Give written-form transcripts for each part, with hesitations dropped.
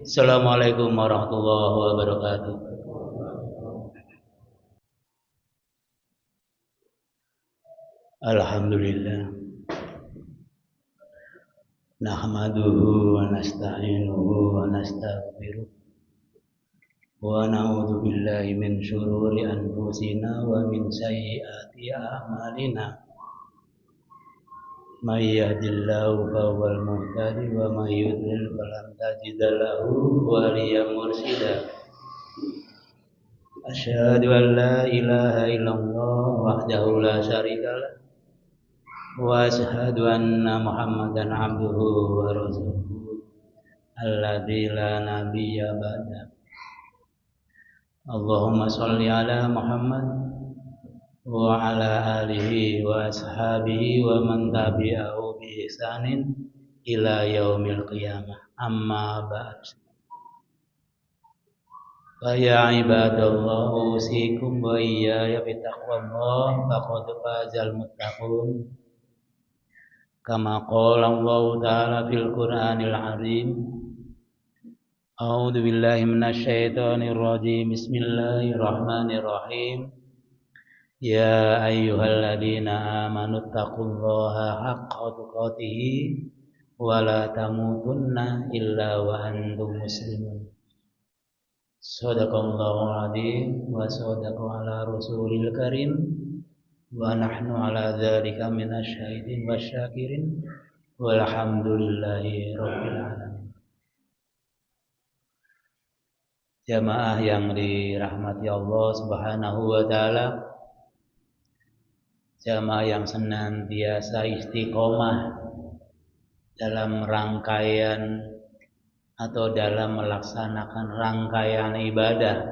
Assalamualaikum warahmatullahi wabarakatuh. Alhamdulillah. Nahmaduhu wa nasta'inuhu wa nastaghfiruh. Wa na'udzu billahi min syururi anfusina wa min sayyiati a'malina. May yahdihillahu fahuwal muhtadi wa may yudlil falan tajida lahu waliyyan mursyida. Asyhadu an la ilaha illallah wahdahu la syarikalah wa asyhadu anna Muhammadan abduhu wa rasuluhu alladzi la nabiyya ba'da. Allahumma shalli ala Muhammad wa ala alihi wa ashabihi wa man tabi'ahu bi ihsanin ila yaumil qiyamah. Amma ba'd. Fa ya ibadallah usikum wa iyaya bittaqwallah faqad fazal muttaqun. Kama qala Allah Ta'ala fil Qur'anil Azim. A'udzu billahi minasy syaithanir rajim. Bismillahirrahmanirrahim. Ya ayyuhalladzina amanu taqullaha haqqa tuqatih wa la tamutunna illa wa antum muslimun. Shadaqallahul adzim wa shadaqa ala rasulil karim. Wa nahnu ala dzalika minasy syahidin wasyakirin walhamdulillahi rabbil alamin. Jamaah yang dirahmati Allah Subhanahu wa taala, jamaah yang senantiasa istiqomah dalam rangkaian atau dalam melaksanakan rangkaian ibadah,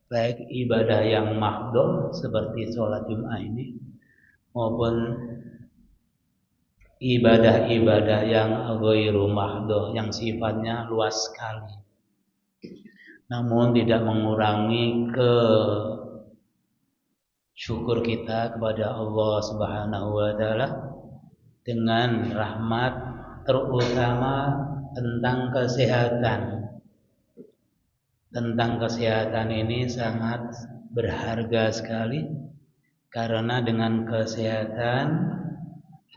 baik ibadah yang mahdhah seperti sholat Jumat ini maupun ibadah-ibadah yang ghairu mahdhah yang sifatnya luas sekali, namun tidak mengurangi syukur kita kepada Allah Subhanahu wa taala dengan rahmat terutama tentang kesehatan. Tentang kesehatan ini sangat berharga sekali, karena dengan kesehatan,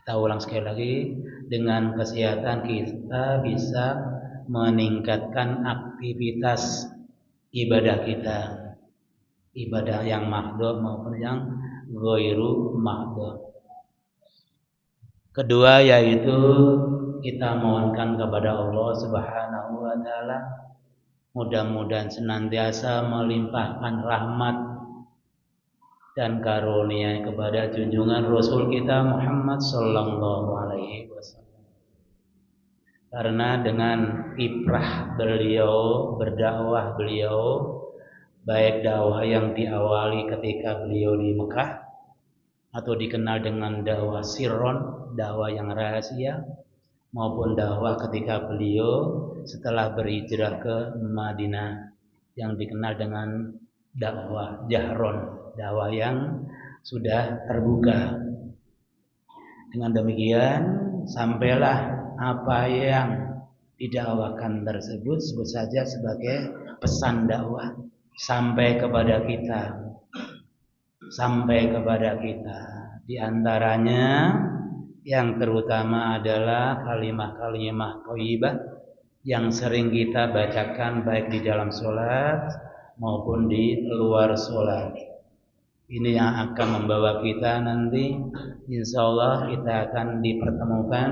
kita ulang sekali lagi, dengan kesehatan kita bisa meningkatkan aktivitas ibadah kita, ibadah yang mahdhah maupun yang ghairu mahdhah. Kedua yaitu kita mohonkan kepada Allah Subhanahu wa taala mudah-mudahan senantiasa melimpahkan rahmat dan karunia kepada junjungan Rasul kita Muhammad sallallahu alaihi wasallam. Karena dengan kiprah beliau, berdakwah beliau, baik dakwah yang diawali ketika beliau di Mekah atau dikenal dengan dakwah sirron, dakwah yang rahasia, maupun dakwah ketika beliau setelah berhijrah ke Madinah yang dikenal dengan dakwah jahron, dakwah yang sudah terbuka. Dengan demikian sampailah apa yang didakwakan tersebut, sebut saja sebagai pesan dakwah, sampai kepada kita. Di antaranya yang terutama adalah kalimah-kalimah thayyibah yang sering kita bacakan baik di dalam sholat maupun di luar sholat. Ini yang akan membawa kita nanti, insya Allah kita akan dipertemukan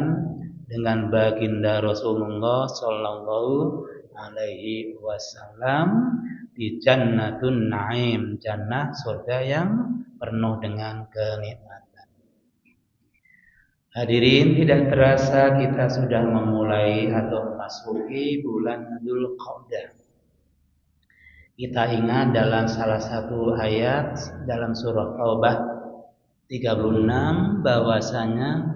dengan baginda Rasulullah Sallallahu Alaihi Wasallam di Jannatun Naim, jannah surga yang penuh dengan kenikmatan. Hadirin, tidak terasa kita sudah memulai atau memasuki bulan Dzulqa'dah. Kita ingat dalam salah satu ayat dalam surah Taubah 36 bahwasanya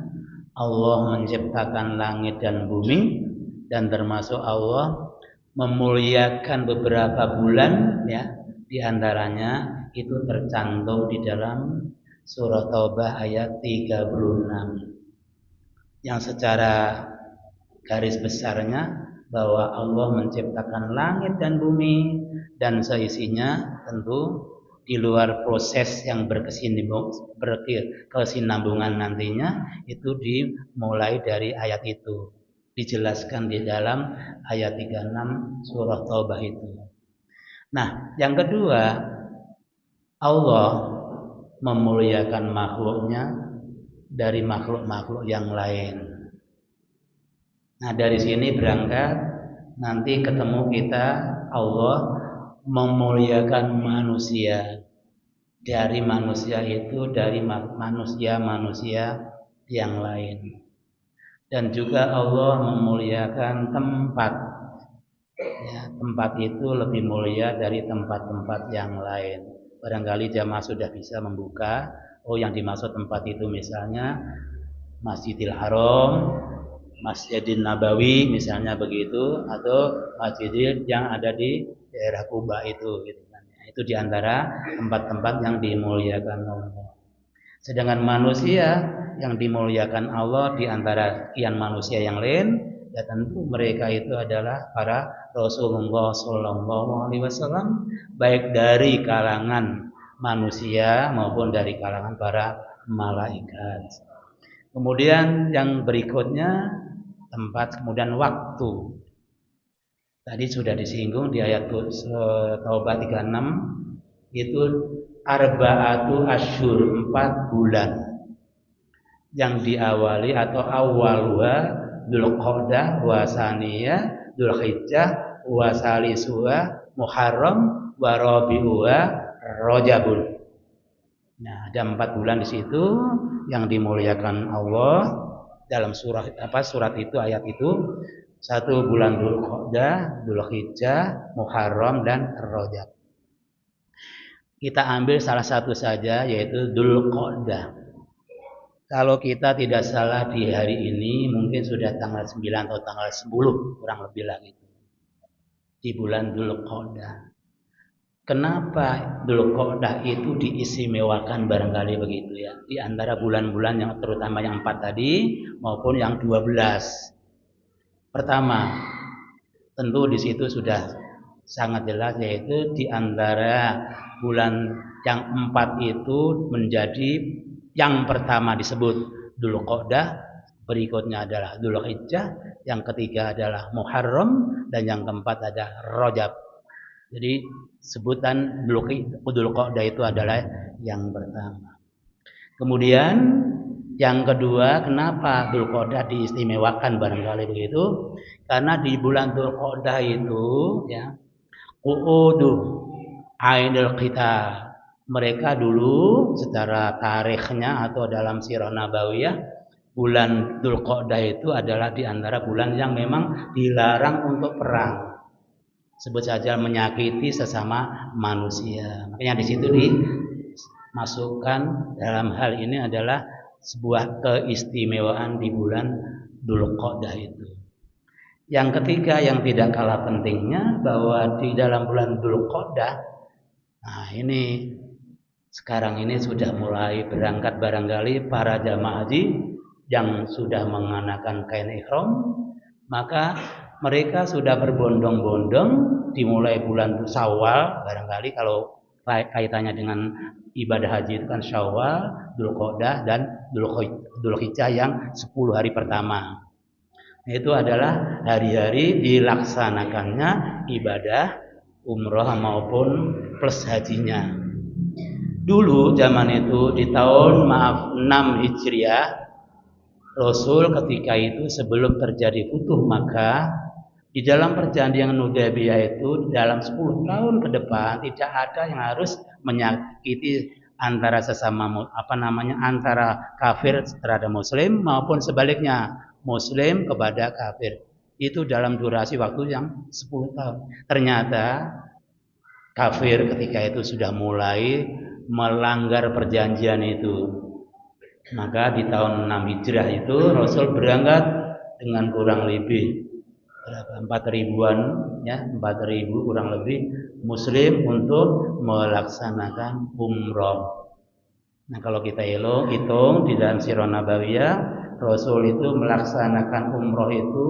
Allah menciptakan langit dan bumi, dan termasuk Allah memuliakan beberapa bulan, ya, di antaranya itu tercantum di dalam surah Taubah ayat 36 yang secara garis besarnya bahwa Allah menciptakan langit dan bumi dan seisinya, tentu di luar proses yang berkesinambungan nantinya, itu dimulai dari ayat itu, dijelaskan di dalam ayat 36 surah Taubah itu. Nah, yang kedua, Allah memuliakan makhluknya dari makhluk-makhluk yang lain. Nah, dari sini berangkat, nanti ketemu kita Allah memuliakan manusia. Dari manusia itu, dari manusia-manusia yang lain. Dan juga Allah memuliakan tempat. Ya, tempat itu lebih mulia dari tempat-tempat yang lain. Barangkali jamaah sudah bisa membuka, yang dimaksud tempat itu misalnya Masjidil Haram, Masjidil Nabawi misalnya begitu, atau masjid yang ada di daerah Kuba itu gitu kan. Itu diantara tempat-tempat yang dimuliakan Allah. Sedangkan manusia yang dimuliakan Allah diantara sekian manusia yang lain, ya tentu mereka itu adalah para Rasulullah Shallallahu Alaihi Wasallam, baik dari kalangan manusia maupun dari kalangan para malaikat. Kemudian yang berikutnya tempat, kemudian waktu. Tadi sudah disinggung di ayat Taubah 36, itu arba'atu asyhur, 4 bulan yang diawali atau awalwa Dzulqa'dah wa Saniyah, Dzulhijjah wa Salisuha, Muharram wa Rabi'uha, Rajabun. Nah, ada 4 bulan di situ yang dimuliakan Allah dalam surat itu, ayat itu. 1 bulan Dzulqa'dah, Dzulhijjah, Muharram dan Rajab. Kita ambil salah satu saja, yaitu Dzulqa'dah. Kalau kita tidak salah di hari ini mungkin sudah tanggal 9 atau tanggal 10 kurang lebih lah gitu. Di bulan Dzulqa'dah. Kenapa Dzulqa'dah itu diistimewakan barangkali begitu ya, di antara bulan-bulan yang terutama yang 4 tadi maupun yang 12. Pertama, tentu di situ sudah sangat jelas, yaitu di antara bulan yang 4 itu menjadi yang pertama disebut Dzulqa'dah, berikutnya adalah Dzulhijjah, yang ketiga adalah Muharram, dan yang keempat adalah Rajab. Jadi sebutan Dzulqa'dah itu adalah yang pertama. Kemudian yang kedua, kenapa Dzulqa'dah diistimewakan barangkali begitu? Karena di bulan Dzulqa'dah itu ya, qu'udu ainul qital. Mereka dulu secara tarikhnya atau dalam sirah nabawiyah, bulan Dzulqa'dah itu adalah di antara bulan yang memang dilarang untuk perang. Sebut saja menyakiti sesama manusia. Makanya di situ dimasukkan dalam hal ini adalah sebuah keistimewaan di bulan Dzulqa'dah itu. Yang ketiga yang tidak kalah pentingnya, bahwa di dalam bulan Dzulqa'dah, nah ini sekarang ini sudah mulai berangkat barangkali para jamaah haji yang sudah mengenakan kain ihram, maka mereka sudah berbondong-bondong dimulai bulan Syawal barangkali, kalau kaitannya dengan ibadah haji itu kan Syawal, Dzulqa'dah dan Dzulhijjah yang 10 hari pertama. Itu adalah hari-hari dilaksanakannya ibadah umroh maupun plus hajinya. Dulu zaman itu di tahun 6 Hijriah, Rasul ketika itu sebelum terjadi Futuh Makkah, di dalam perjanjian Hudaybiyah itu dalam 10 tahun ke depan tidak ada yang harus menyakiti antara sesama antara kafir terhadap muslim maupun sebaliknya muslim kepada kafir. Itu dalam durasi waktu yang 10 tahun. Ternyata kafir ketika itu sudah mulai melanggar perjanjian itu. Maka di tahun 6 Hijrah itu Rasul berangkat dengan kurang lebih 4.000-an ya, 4.000 kurang lebih muslim untuk melaksanakan umroh. Nah, kalau kita hitung di dalam sirah nabawiyah, Rasul itu melaksanakan umroh itu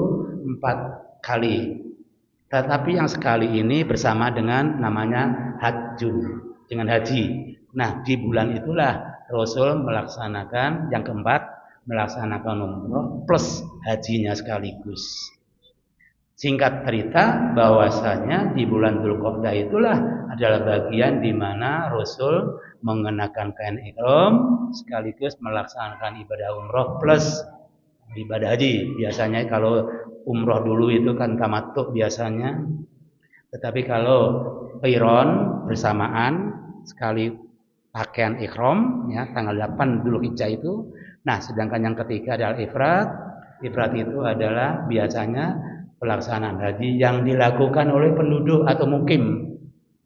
kali. Tetapi yang sekali ini bersama dengan namanya hajjun, dengan haji. Nah, di bulan itulah Rasul melaksanakan yang keempat, melaksanakan umroh plus hajinya sekaligus. Singkat cerita bahwasanya di bulan Dzulqa'dah itulah adalah bagian di mana Rasul mengenakan kain ihram sekaligus melaksanakan ibadah umroh plus ibadah haji. Biasanya kalau umroh dulu itu kan tamattu biasanya. Tetapi kalau qiron bersamaan sekali pakaian ihram ya tanggal 8 Dzulhijjah itu. Nah, sedangkan yang ketiga adalah ifrat. Ifrat itu adalah biasanya pelaksanaan haji yang dilakukan oleh penduduk atau mukim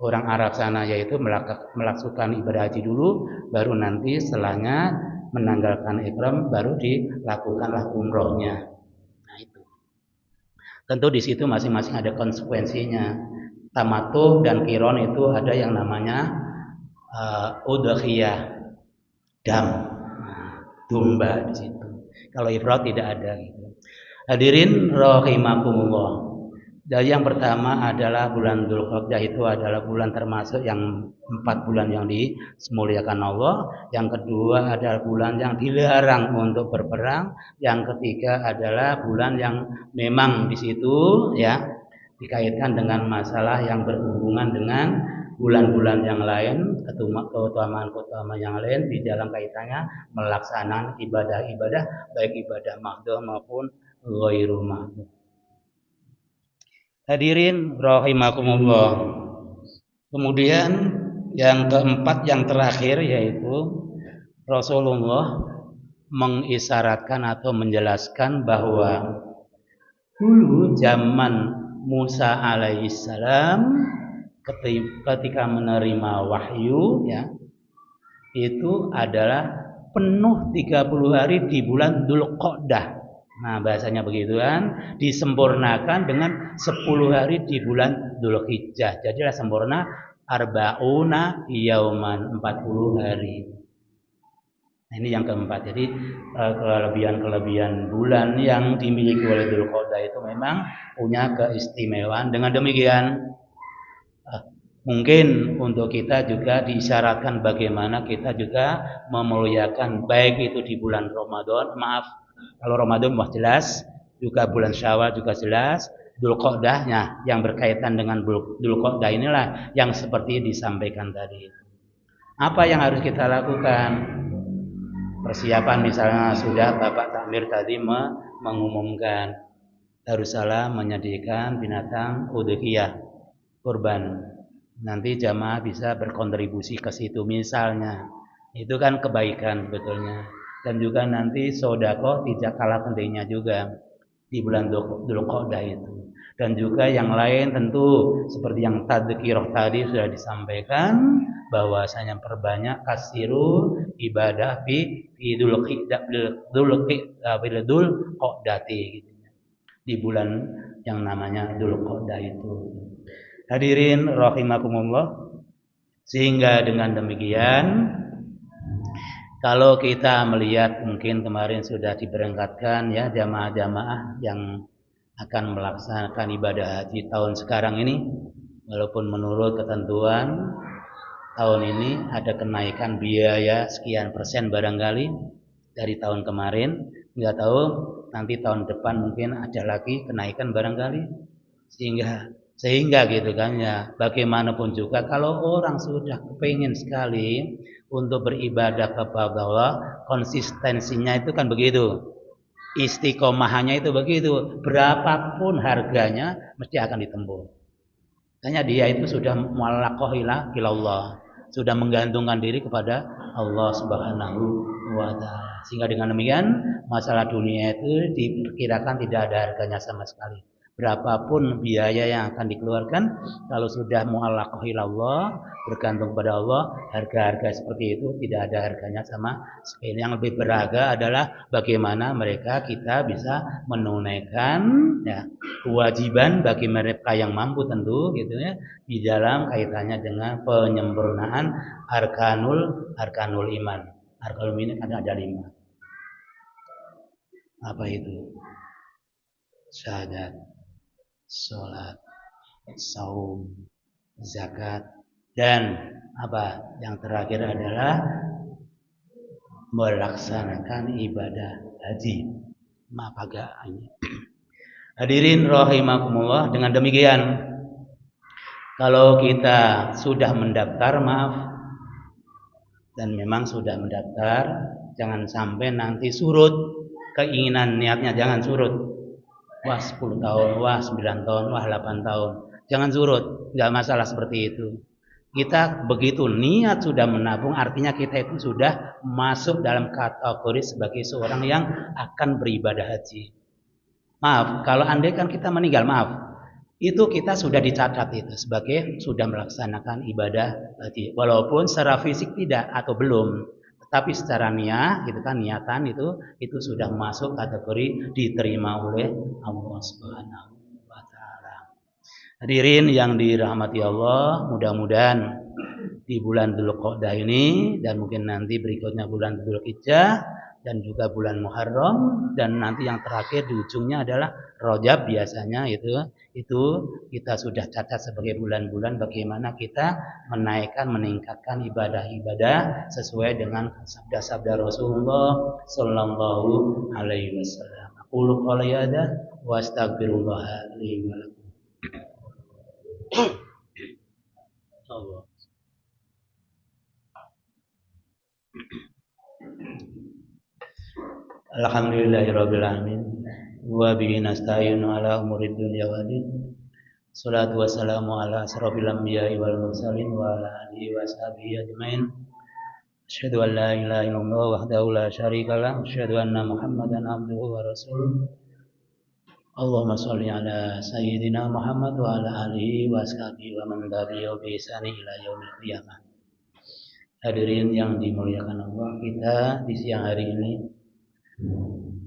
orang Arab sana, yaitu melakukan ibadah haji dulu, baru nanti setelahnya menanggalkan ihram baru dilakukanlah umrohnya. Nah itu. Tentu di situ masing-masing ada konsekuensinya. Tamattu dan qiron itu ada yang namanya udhiyah dam, domba di situ. Kalau ifrat tidak ada gitu. Hadirin rahimakumullah. Jadi yang pertama adalah bulan Dzulqa'dah itu adalah bulan termasuk yang 4 bulan yang dimuliakan Allah. Yang kedua adalah bulan yang dilarang untuk berperang. Yang ketiga adalah bulan yang memang di situ ya dikaitkan dengan masalah yang berhubungan dengan bulan-bulan yang lain, keutamaan-keutamaan yang lain di dalam kaitannya melaksanakan ibadah-ibadah baik ibadah mahdhah maupun ghairu mahdhah. Hadirin rahimakumullah. Kemudian yang keempat yang terakhir yaitu Rasulullah mengisyaratkan atau menjelaskan bahwa dulu zaman Musa alaihissalam ketika menerima wahyu ya itu adalah penuh 30 hari di bulan Dzulqa'dah. Nah, bahasanya begitu kan, disempurnakan dengan 10 hari di bulan Dzulhijjah. Jadilah sempurna arba'una yauman, 40 hari. Nah, ini yang keempat. Jadi kelebihan-kelebihan bulan yang dimiliki oleh Dzulqa'dah itu memang punya keistimewaan. Dengan demikian mungkin untuk kita juga diisyaratkan bagaimana kita juga memuliakan baik itu di bulan Ramadan, kalau Ramadan wah jelas, juga bulan Syawal juga jelas, Dzulqa'dahnya yang berkaitan dengan Dzulqa'dah inilah yang seperti disampaikan tadi. Apa yang harus kita lakukan? Persiapan misalnya sudah Bapak Takmir tadi mengumumkan Darussalam menyediakan binatang udhiyah kurban. Nanti jamaah bisa berkontribusi ke situ misalnya. Itu kan kebaikan betulnya. Dan juga nanti sodako tidak kalah pentingnya juga di bulan Dzulqa'dah itu. Dan juga yang lain tentu seperti yang tadzkirah tadi sudah disampaikan bahwasanya perbanyak kasiru ibadah di Dzulqa'dah gitu. Di bulan yang namanya Dzulqa'dah itu. Hadirin rahimakumullah. Sehingga dengan demikian kalau kita melihat mungkin kemarin sudah diberangkatkan ya jamaah-jamaah yang akan melaksanakan ibadah haji tahun sekarang ini, walaupun menurut ketentuan tahun ini ada kenaikan biaya sekian persen barangkali dari tahun kemarin, nggak tahu nanti tahun depan mungkin ada lagi kenaikan barangkali, sehingga gitu kan ya bagaimanapun juga kalau orang sudah kepingin sekali untuk beribadah kepada Allah, konsistensinya itu kan begitu, istiqomahnya itu begitu, berapapun harganya mesti akan ditempuh. Tanya dia itu sudah mu'allaqah ilallah, sudah menggantungkan diri kepada Allah Subhanahu wa taala. Sehingga dengan demikian masalah dunia itu diperkirakan tidak ada harganya sama sekali. Berapapun biaya yang akan dikeluarkan, kalau sudah mu'allaqah ilallah, bergantung pada Allah, harga-harga seperti itu tidak ada harganya sama sekali. Yang lebih berharga adalah bagaimana kita bisa menunaikan ya, kewajiban bagi mereka yang mampu tentu gitu ya, di dalam kaitannya dengan penyempurnaan arkanul iman. Arkanul iman ada 5. Apa itu? Syahadat, sholat, saum, zakat, dan apa? Yang terakhir adalah melaksanakan ibadah haji. Maaf agak ini. Hadirin rahimakumullah, dengan demikian kalau kita sudah mendaftar, maaf, dan memang sudah mendaftar, jangan sampai nanti surut keinginan niatnya, jangan surut. Wah 10 tahun, wah 9 tahun, wah 8 tahun. Jangan surut, nggak masalah seperti itu. Kita begitu niat sudah menabung, artinya kita itu sudah masuk dalam kategori sebagai seorang yang akan beribadah haji. Maaf, kalau andai kan kita meninggal, maaf, itu kita sudah dicatat itu sebagai sudah melaksanakan ibadah haji. Walaupun secara fisik tidak atau belum, tetapi secara niat, gitu kan, niatan itu sudah masuk kategori diterima oleh Allah Subhanahu wa taala. Hadirin yang dirahmati Allah, mudah-mudahan di bulan Dzulqa'dah ini dan mungkin nanti berikutnya bulan Dzulhijjah dan juga bulan Muharram dan nanti yang terakhir di ujungnya adalah Rajab, biasanya itu kita sudah catat sebagai bulan-bulan bagaimana kita meningkatkan ibadah-ibadah sesuai dengan sabda-sabda Rasulullah sallallahu alaihi wasallam. Aqulu qouli hadza wa astaghfirullah li wa lakum. Allah. Alhamdulillahirabbil alamin wa bihi nasta'inu ala umurid dunya waddin. Shalatu wassalamu ala asrofil anbiya'i wal mursalin wa ala alihi wa sahbihi ajmain. Asyhadu an la ilaha illallah wahdahu la syarika lah, asyhadu anna Muhammadan abduhu wa rasuluh. Allahumma shalli ala sayyidina Muhammad wa ala alihi wa sahbihi wa man tabi'ahu bi ihsani ila yaumil qiyamah. Hadirin yang dimuliakan Allah, kita di siang hari ini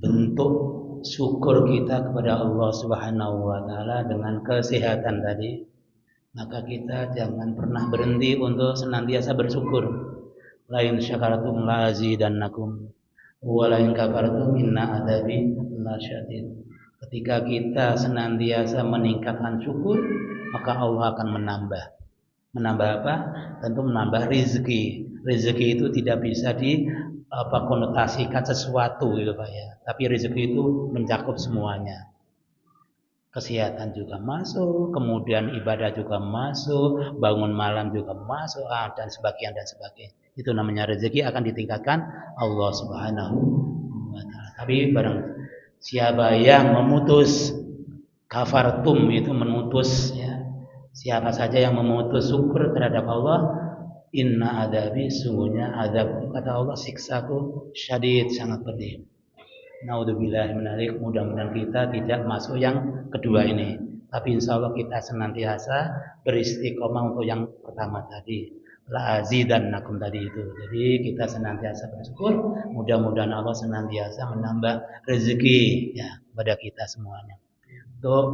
bentuk syukur kita kepada Allah Subhanahu wa taala dengan kesehatan tadi, maka kita jangan pernah berhenti untuk senantiasa bersyukur. Lain syakaratum la azidannakum wa lain kafartum inna adzabi lasyadid. Ketika kita senantiasa meningkatkan syukur, maka Allah akan menambah. Menambah apa? Tentu menambah rezeki. Rezeki itu tidak bisa konotasikan sesuatu gitu Pak ya. Tapi rezeki itu mencakup semuanya. Kesehatan juga masuk, kemudian ibadah juga masuk, bangun malam juga masuk, dan sebagainya. Itu namanya rezeki akan ditingkatkan Allah Subhanahu wa taala. Tapi barang siapa yang memutus kafartum, itu memutus ya. Siapa saja yang memutus syukur terhadap Allah, inna adabi, sungguhnya adab, kata Allah, siksaku syadid, sangat pedih. Naudzubillah minalik, mudah-mudahan kita tidak masuk yang kedua ini. Tapi insya Allah kita senantiasa beristiqomah untuk yang pertama tadi. La azidannakum tadi itu. Jadi kita senantiasa bersyukur, mudah-mudahan Allah senantiasa menambah rezeki ya kepada kita semuanya. Untuk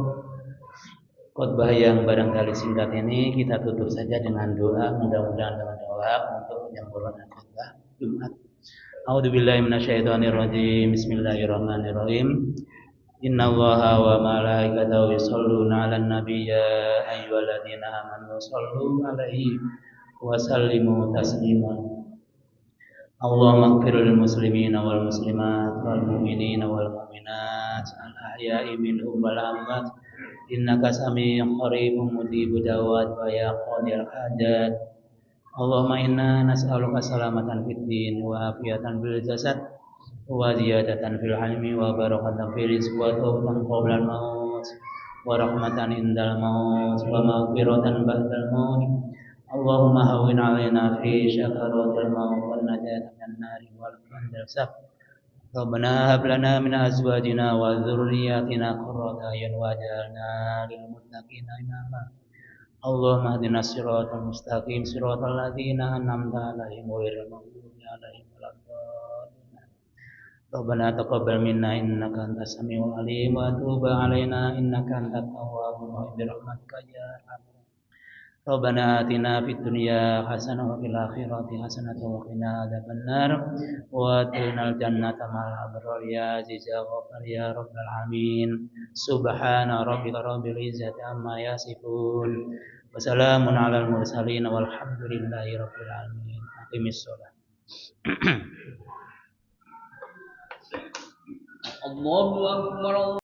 khotbah yang barangkali singkat ini kita tutup saja dengan doa, mudah-mudahan dengan doa untuk penyempurnaan khotbah Jumat. A'udzubillahi minasyaitonirrajim. Bismillahirrahmanirrahim. Innallaha wa malaikatahu yusholluna 'alan nabiy ya ayyuhalladzina amanu shollu 'alaihi wa sallimu taslima. Allahumma ighfir lil muslimina wal muslimat wal mu'minina wal mu'minat al ahya'i minhum wal amwat innaka sami'un qaribun mujibud da'wat wa ya qadil hajat. Allahumma inna nas'aluka salamatan fid din wa afiyatan fil jasad wa ziyadatan fil ilmi wa barakatan fil rizqi wa tawbatan qabla al maut wa rahmatan indal maut wa maghfiratan ba'dal maut. Allahumma hawwin 'alaina fi syakaratil maut wan najata minan nari wal qandal sab. Rabbana hab lana min azwajina wa dzurriyyatina qurrata a'yun waj'alna lil muttaqina imama. Allahumma hdina siratal mustaqim siratal ladzina an'amta 'alaihim ghairil maghdubi 'alaihim waladdallin. Rabbana taqabbal minna innaka antas samiul alim wa tub 'alaina innaka antat tawwabur rahim bi rahmatika ya arhamar. Rabbana atina fid dunya hasanah wa fil akhirati hasanah wa qina adzabannar wa adkhilnal jannata ma'al abrar ya aziz ya ghaffar ya rabbal alamin. Subhana rabbika rabbil izzati amma yasifun wa salamun alal mursalin walhamdulillahi rabbil alamin. Aqimis shalah. Allahu akbar.